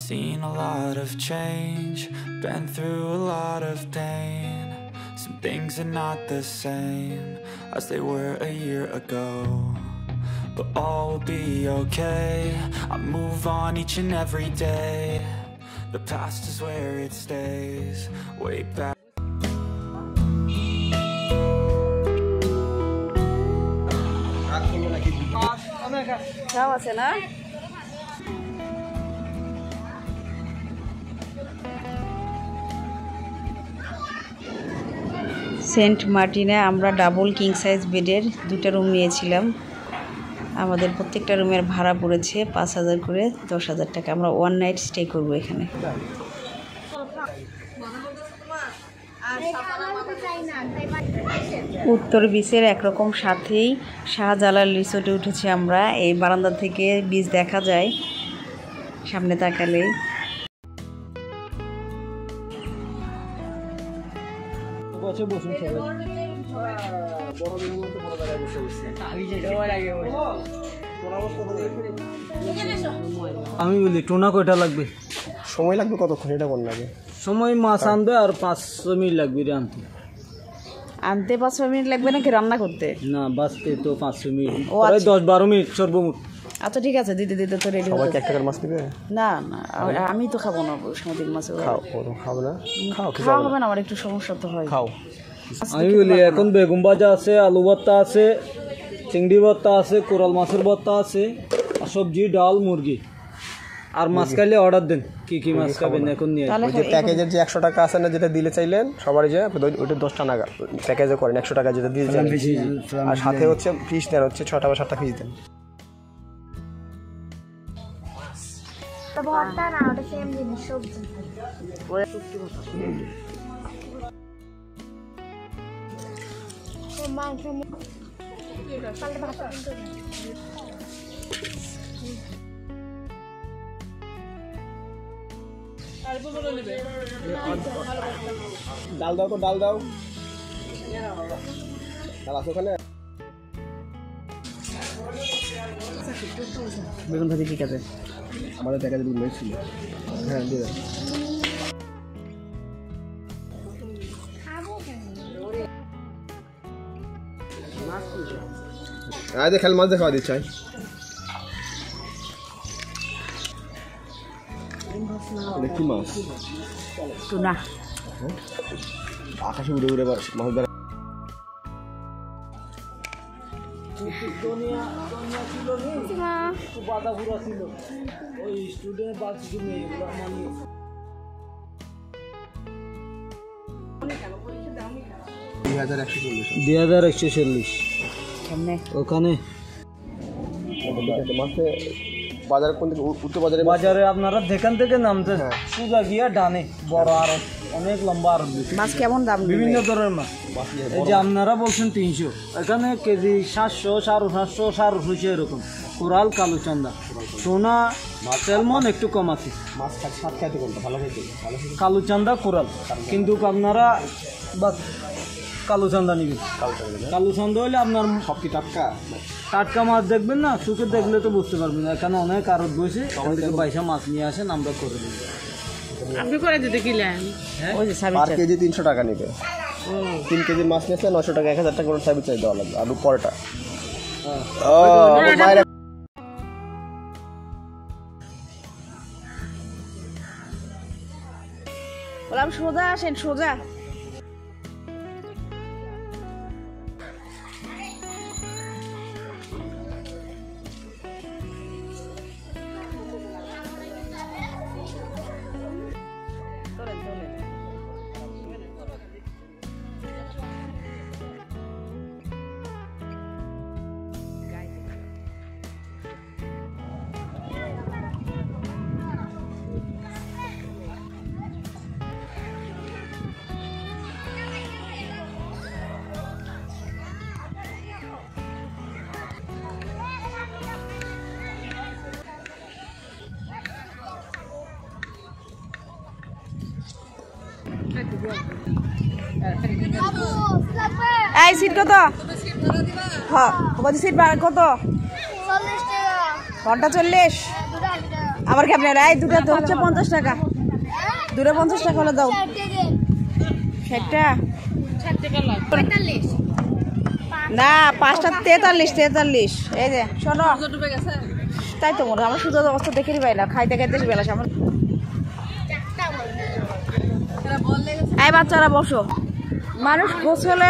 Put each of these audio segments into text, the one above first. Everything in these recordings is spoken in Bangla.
Seen a lot of change, been through a lot of pain. Some things are not the same as they were a year ago, but all will be okay. I move on each and every day. The past is where it stays, way back. Saint মার্টিনে আমরা ডাবল কিং সাইজ বেডের 2টা রুম নিয়েছিলাম। আমাদের প্রত্যেকটা রুমের ভাড়া পড়েছে 5,000 করে, 10,000 টাকা। আমরা ওয়ান নাইট স্টে করব এখানে। উত্তর বিচের একরকম সাথেই শাহজালাল রিসোর্টে উঠেছি আমরা। এই বারান্দা থেকে বিচ দেখা যায় সামনে তাকালে। আমি বলি টোনা কয়টা লাগবে? সময় লাগবে কতক্ষণ এটা কোন লাগে? সময় মাছ আনবে আর 5 মিনিট লাগবে রে আনতে। আনতে 5 মিনিট লাগবে নাকি রান্না করতে? না, বাঁচতে তো 5 মিনিট, প্রায় 10-12 মিনিট সর্বমোট। আচ্ছা ঠিক আছে, দিতে দিতে তো রেডি। সবাই এক টাকার মাছ নেবে? না না, আমি তো খাবো না সামুদ্রিক মাছ। খাও না? খাওয়া হবে না, আমার একটু সমস্যা তো হয়। খাও। আমি বলি এখন বেগুন ভাজা আছে, আলু ভর্তা আছে, চিংড়ি ভর্তা আছে, কোরাল মাছের ভর্তা আছে, আর সবজি, ডাল, মুরগি। আর মাছ খাইলে অর্ডার দেন, কি কি মাছ খাবেন এখন নিয়ে। ওই যে প্যাকেজের যে 100 টাকা আছে না, যেটা দিলে চাইলেন সবারই, যে ওইটা 10 টাকা প্যাকেজে করেন। 100 টাকা যেটা দিলে চাইলেন, আর সাথে হচ্ছে ফিশ দেন, হচ্ছে 6টা বা 7টা ফিশ দেন। ভর্তা না, ওটা সেম জিনিস, সবজি। মাংস ডাল দাও তো, ডাল দাও। ডাল আছে ওখানে? বেগুন ভাজি ঠিক আছে। আমাদের প্যাকেজে দুটো ছিল। হ্যাঁ দিয়ে দাও। আরে খালি মাছ দেখাও দিচ্ছি। কি মাছ? টুনা। আকাশে উড়ে উড়ে মাছ ধরা। $2,140 ওখানে। বাজারে কোন দিকে? উত্তর বাজারে। বাজারে আপনারা যেখান থেকে নামতে সোজা গিয়া ডানে বড় আরো অনেক লম্বা আরো। মাছ কেমন দাম? বিভিন্ন ধরনের মাছ। এই যে আপনারা বলছেন 300, এখানে কেজি 700, 750, 750 এরকম। কোরাল, কালুচান্দা, সোনা, স্যালমন একটু কম আছে। কালুচান্দা, কোরাল, কিন্তু আপনারা কালুচান্দা নিবেন। কালুচান্দা হলে আপনার সব কি টাটকা? টাটকা মাছ দেখবেন না, চোখে দেখলে তো বুঝতে পারবেন না। এখানে অনেক আড়ত বসে বাইশা মাছ নিয়ে আসেন, আমরা করে দিই। আপনি করে দিতে কিলেন? ওই যে পার কেজি 300 টাকা নেবে। 3 কেজি মাছ নিয়েছে 900 টাকা, 1000 টাকা করে সার্ভিস চাই দেওয়া লাগবে। আর পরোটা বললাম সোজা আসেন, সোজা। এই সিট কত? হ্যাঁ, সিট কত? 40 টাকা। ঘন্টা 40? আবার কেমন এই দুটো তো হচ্ছে 50 টাকা, দুটো 50 টাকা হলে দাও। 60 টাকা না, 5টা 43। এই যে শোনো, তাই তো মনে হয় আমার সুযোগ অবস্থা দেখেই পাই না, খাইতে খাইতে বেলা আমার। এই বাচ্চারা বসো, মানুষ গোসল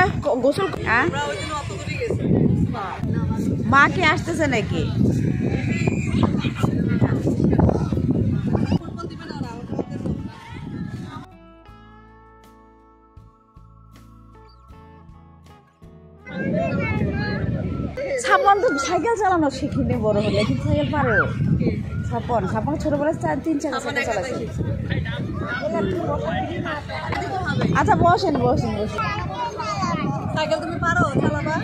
হ্যাঁ মা কি আসতেছে নাকি? ছাপন তো সাইকেল চালানো শিখিনি বড় হলে, কিন্তু সাইকেল পারো। ছাপন ছোটবেলায় 3 চাকা সাইকেল চালাচ্ছে। আচ্ছা বসেন। সাইকেল তুমি পারো চালাবা?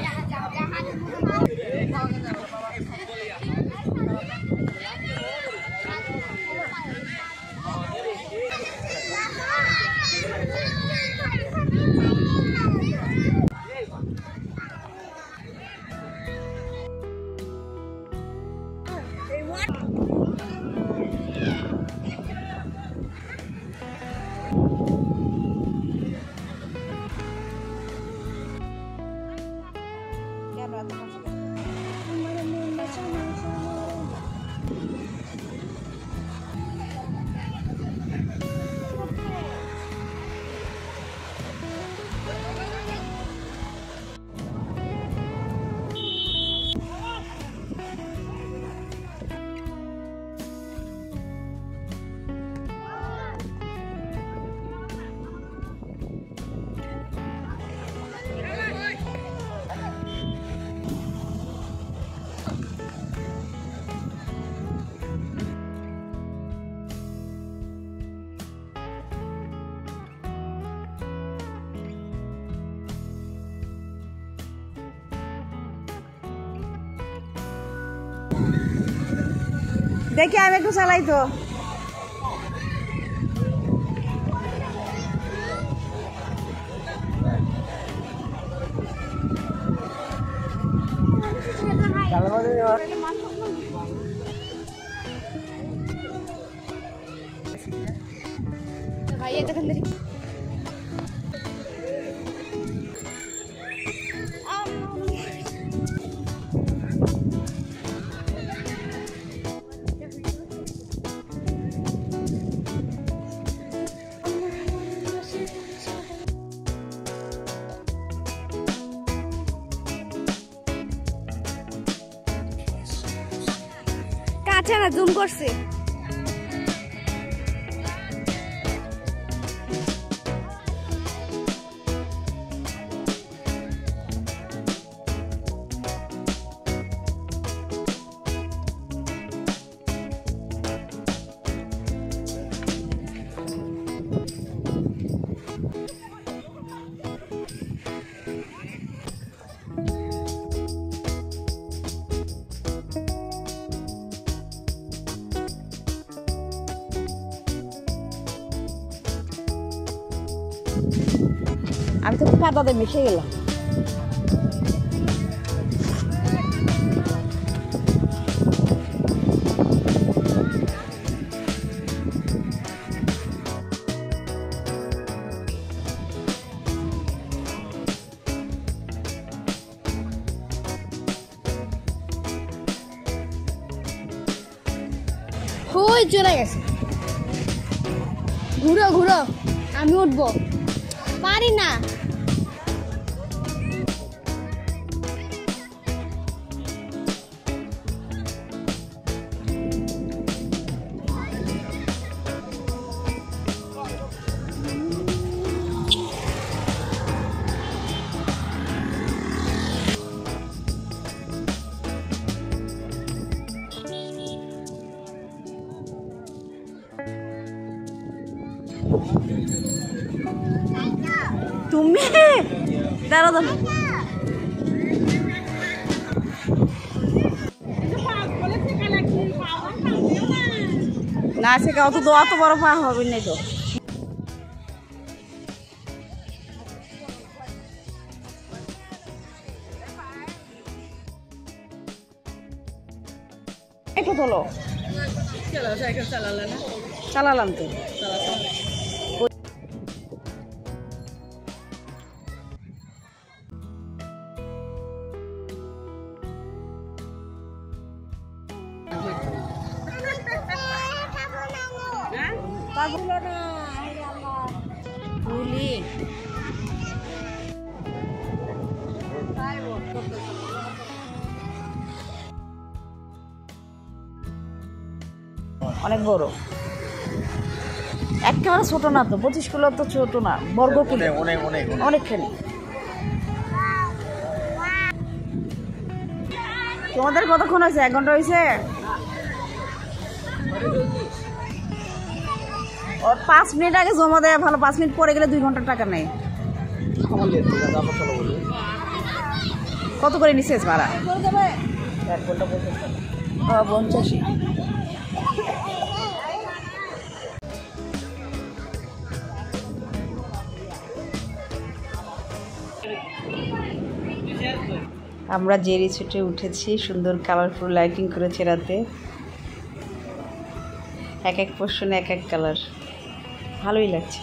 দেখি আমি একটু চালাই তো। ভাই এটা দেখেন দেখি। কাছে না জুম করছে। আমি তো কাদাতে মিশে গেলাম। ওই চলে গেছে। ঘুরো আমি উঠবো, পারি না। তুমি দাঁড়াও না, সে অত বড় পা হবে না তো। একটু তোলো। চালালাম তো। অনেক বড়, একেবারে ছোট না তো, 25 কিলো তো ছোট না, বর্গ কিলো অনেকখানি। তোমাদের কতক্ষণ হয়েছে? 1 ঘন্টা হয়েছে? 5 মিনিট আগে জমা দেয় ভালো, 5 মিনিট পরে গেলে 2 ঘন্টার টাকা নেই। কত করে নিচ্ছে ভাড়া? 85। আমরা যে রিসোর্টে উঠেছি, সুন্দর কালারফুল লাইটিং করেছে রাতে, এক এক পোর্শনে এক এক কালার, ভালোই লাগছে।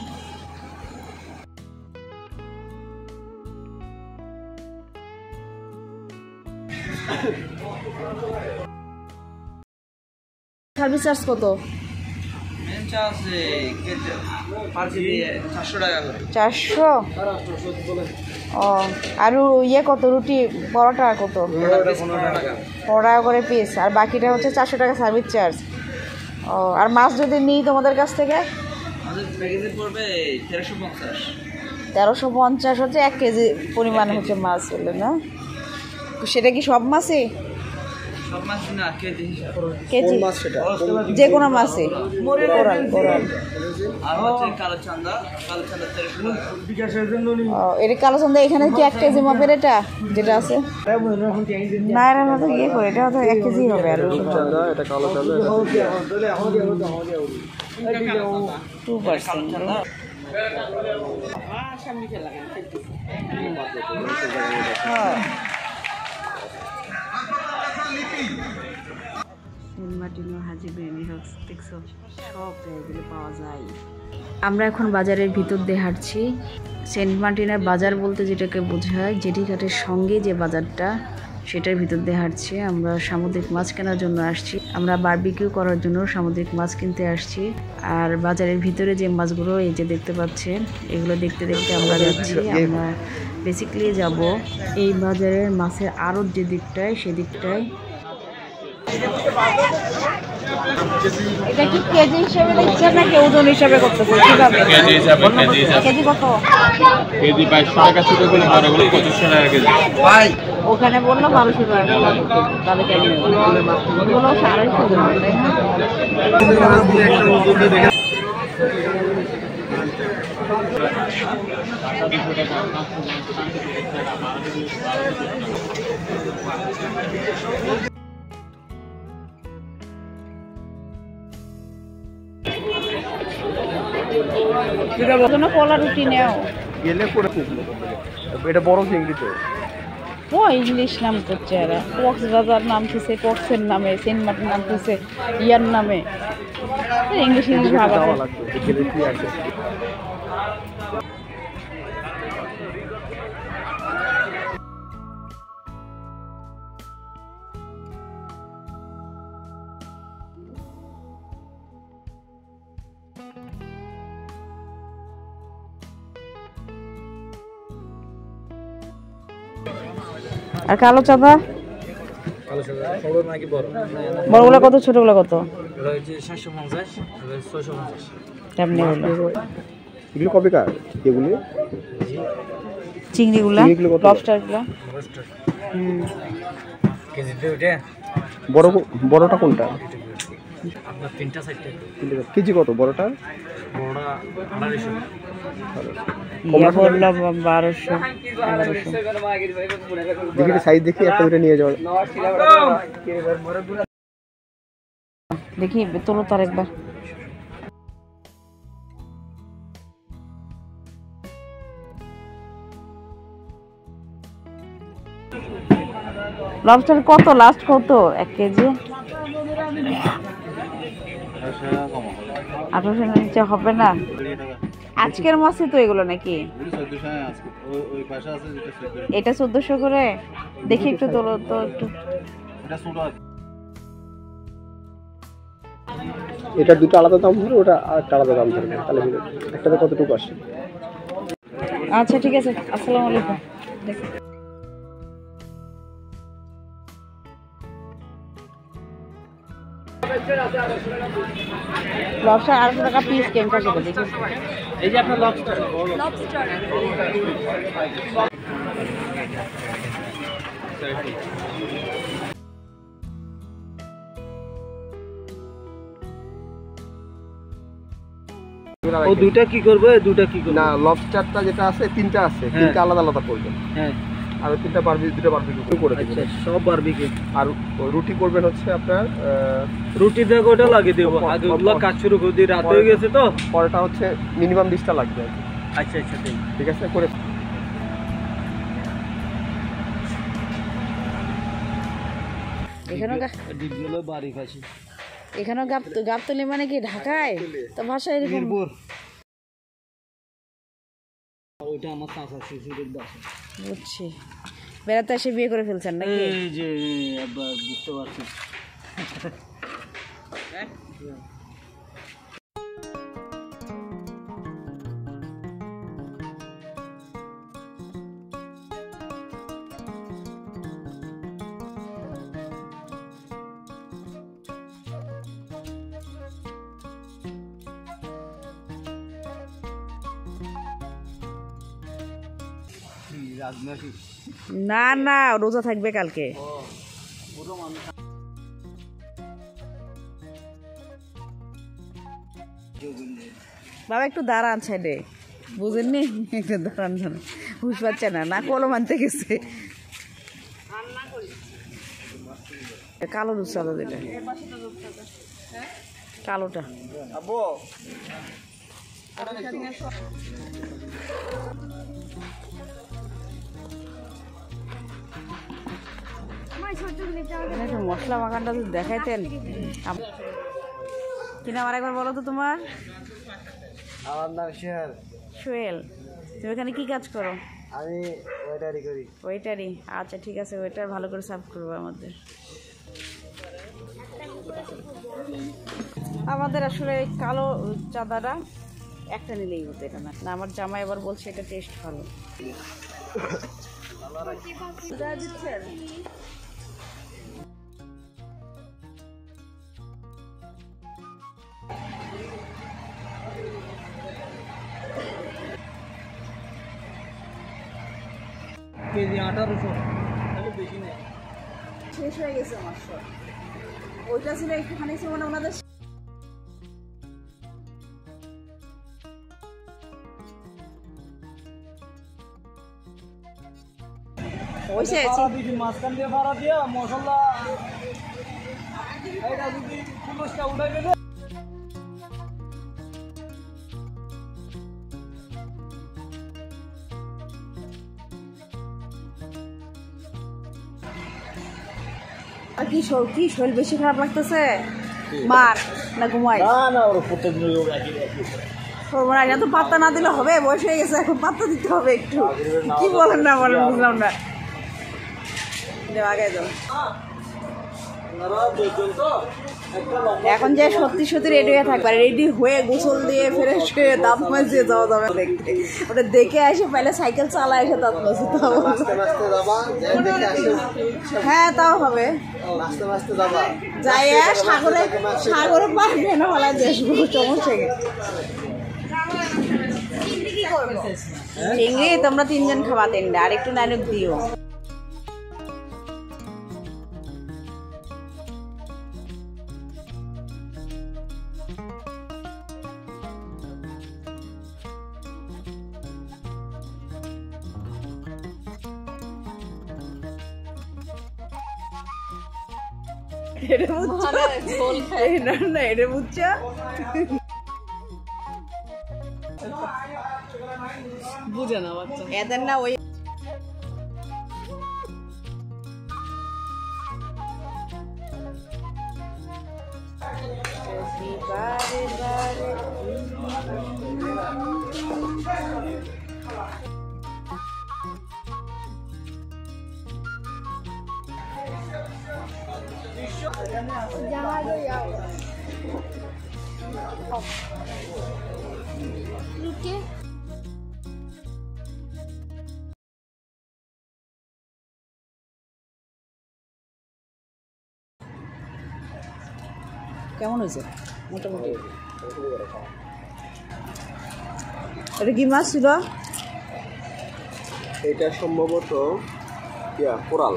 সার্ভিস চার্জ কত? 400। ও, আর ইয়ে কত? রুটি পরোটা কত? 15 টাকা করে পিস, আর বাকিটা হচ্ছে 400 টাকা সার্ভিস চার্জ। ও, আর মাছ যদি নিই তোমাদের কাছ থেকে? 1350 হচ্ছে 1 কেজি পরিমাণ হচ্ছে মাছ হলে না? সেটা কি সব মাছই? কেজি যে কোনো মাছই? এটা কালো চান্দা এখানে কি 1 কেজি মাপের? এটা যেটা আছে না, এর মতো ইয়ে করে, এটা হয়তো 1 কেজি হবে। আর 2%। হ্যাঁ, সেন্ট মার্টিন হাজি বিরিয়ানি হাউস, দেখছো সব জায়গাগুলো পাওয়া যায়। আমরা এখন বাজারের ভিতর দিয়ে হাঁটছি। সেন্ট মার্টিনের বাজার বলতে যেটাকে বোঝায়, জেটিঘাটের সঙ্গে যে বাজারটা, সেটার ভিতর দিয়ে হাঁটছি। আমরা সামুদ্রিক মাছ কেনার জন্য আসছি, আমরা বারবিকিউ করার জন্য সামুদ্রিক মাছ কিনতে আসছি। আর বাজারের ভিতরে যে মাছগুলো এই যে দেখতে পাচ্ছেন, এগুলো দেখতে দেখতে আমরা যাচ্ছি। আমরা বেসিক্যালি যাব এই বাজারের মাছের আড়ত যে দিকটায়, সেদিকটায়। এটা কি কেজি হিসেবে দিচ্ছে নাকি ওজন হিসেবে করতেছে? কিভাবে? কেজি হিসাবে। কেজি কত? কেজি 2200 টাকা ছোট করে, বড় গুলো 2500 টাকা কেজি। ভাই ওখানে বললো 1200 টাকা, তাহলে কেজি বলো 250 টাকা। কলা রুটি নেও গেলে এটা বড় চিংড়ি তো। ও ইংলিশ নাম করছে এরা, কক্সবাজার নাম দিছে, কক্সের নামে, সেন্ট মার্টিন নাম দিছে ইয়ার নামে, ইংলিশ ইংলিশ ভাগ আছে। আর কালো চাঁদা বড়গুলা কত, ছোটগুলা কত? এগুলো কবে কার? এগুলো চিংড়িগুলা, লবস্টারগুলা বড়টা কোনটা? কেজি কত বড়টা? সাইজ দেখি একটা দুটো নিয়ে যাওয়া। দেখি তোলো তার একবার। লবস্টার কত লাস্ট? কত 1 কেজি? 1800 নিচে হবে না? আজকের মাসে তো এগুলো নাকি? এটা 1400 করে। দেখি একটু তোলো তো একটু। এটা দুটো আলাদা দাম ধরে, ওটা আরেকটা আলাদা দাম ধরবে, তাহলে একটাতে কতটুকু আসে? আচ্ছা ঠিক আছে, আসসালামু আলাইকুম। লবস্টার 800 টাকা পিস কেমন করে দেখি? এই যে আপনার লবস্টার ও দুইটা কি করবে? দুইটা কি করবে? না, লবস্টারটা যেটা আছে তিনটা আছে, তিনটা আলাদা আলাদা পড়বে। হ্যাঁ, আর ওই তিনটা দুটো বারবিকিউ করে দেবেন। আচ্ছা, সব বারবিকিউ। আর রুটি করবেন হচ্ছে আপনার রুটি দিয়ে ওটা লাগিয়ে দেবো। আগে ওগুলো কাজ শুরু করে দিই, রাত হয়ে গেছে তো। পরেটা হচ্ছে মিনিমাম 20টা লাগবে আর কি। আচ্ছা আচ্ছা, ঠিক আছে করে। এখানেও ডিপগুলো বাড়ি কাছে। এখানেও গাবতলি মানে কি ঢাকায়? তো ভাষা এরকম। ওইটা আমার চাচা শ্বশুরের বাসা। বুঝছি, বেড়াতে এসে বিয়ে করে ফেলছেন নাকি? এই যে একবার বুঝতে পারছি। না না, রোজা থাকবে কালকে। বাবা একটু দাঁড়ান সাইডে, বুঝেননি? একটু দাঁড়ান, হুশ পাচ্ছে না, না কলম আনতে গেছে। কালো দুধ চাঁদা দিলে, কালোটা। মশলা মাখানটা তো দেখাইতেন কিনা? আমার একবার বলো তো তোমার। আমার নাম সোহেল। তুমি এখানে কি কাজ করো? আমি ওয়েটারি করি। ওয়েটারি? আচ্ছা ঠিক আছে, ওয়েটার ভালো করে সার্ভ করবো আমাদের। আমাদের আসলে কালো চাঁদাটা একটা নিলেই হতো, এটা না। আমার জামাই আবার বলছে এটা টেস্ট ভালো। কেজি 1800, বেশি নেই। শেষ হয়ে গেছে আমার সব। ওইটা ছিল একটুখানি, ছিল মানে ওনাদের মাঝখান দিয়ে ভাড়া দিয়া মশলা এটা যদি পুলিশটা উঠাই দেবে। কি শরীর বেশি খারাপ লাগতেছে? মার না ঘুমাই? না ওর প্রত্যেকদিন এটা তো পাত্তা না দিলে হবে, বয়স হয়ে গেছে, এখন পাত্তা দিতে হবে একটু। কি বলেন না বলেন, বুঝলাম না। আগে যাও। এখন যে সত্যি সত্যি রেডি হয়ে থাকবে, রেডি হয়ে গোসল দিয়ে ফ্রেশ হয়ে দাঁত মাজতে যাওয়া যাবে দেখতে। ওটা দেখে আসে, পেলে সাইকেল চালায় এসে দাঁত মাজতে। হ্যাঁ তাও হবে। যাই সাগরে পারবে না বলা দেখবো, সমস্যা কি? চিংড়ি তোমরা 3 জন খাবা, 3টা, আর একটু নায়ক দিও। এটা বুঝছো? বুঝে না বাচ্চা এদের না। ওই रुके কেমন হয়েছে মোটামুটি? এটা কি মাছ ছিল? এটা সম্ভবত কোরাল,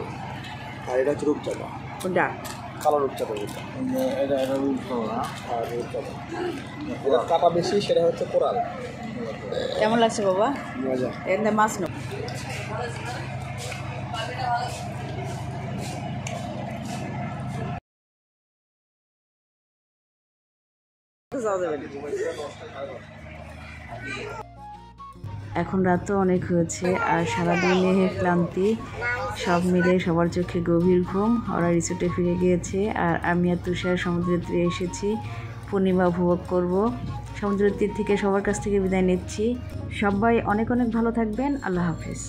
আর এটা হচ্ছে রূপচাঁদা। কোনটা? কালো রূপচাঁদা যেটা, এটা আর রূপচাঁদা এটা কাটা বেশি, সেটা হচ্ছে কোরাল। কেমন লাগছে বাবা? মজা। এখানে মাছ নেব। এখন রাত তো অনেক হয়েছে, আর সারাদিনে ক্লান্তি সব মিলে সবার চোখে গভীর ঘুম। ওরা রিসোর্টে ফিরে গিয়েছে, আর আমি আর তুষার সমুদ্রের তীরে এসেছি পূর্ণিমা উপভোগ করব। সমুদ্রের তীর থেকে সবার কাছ থেকে বিদায় নিচ্ছি। সবাই অনেক অনেক ভালো থাকবেন। আল্লাহ হাফিজ।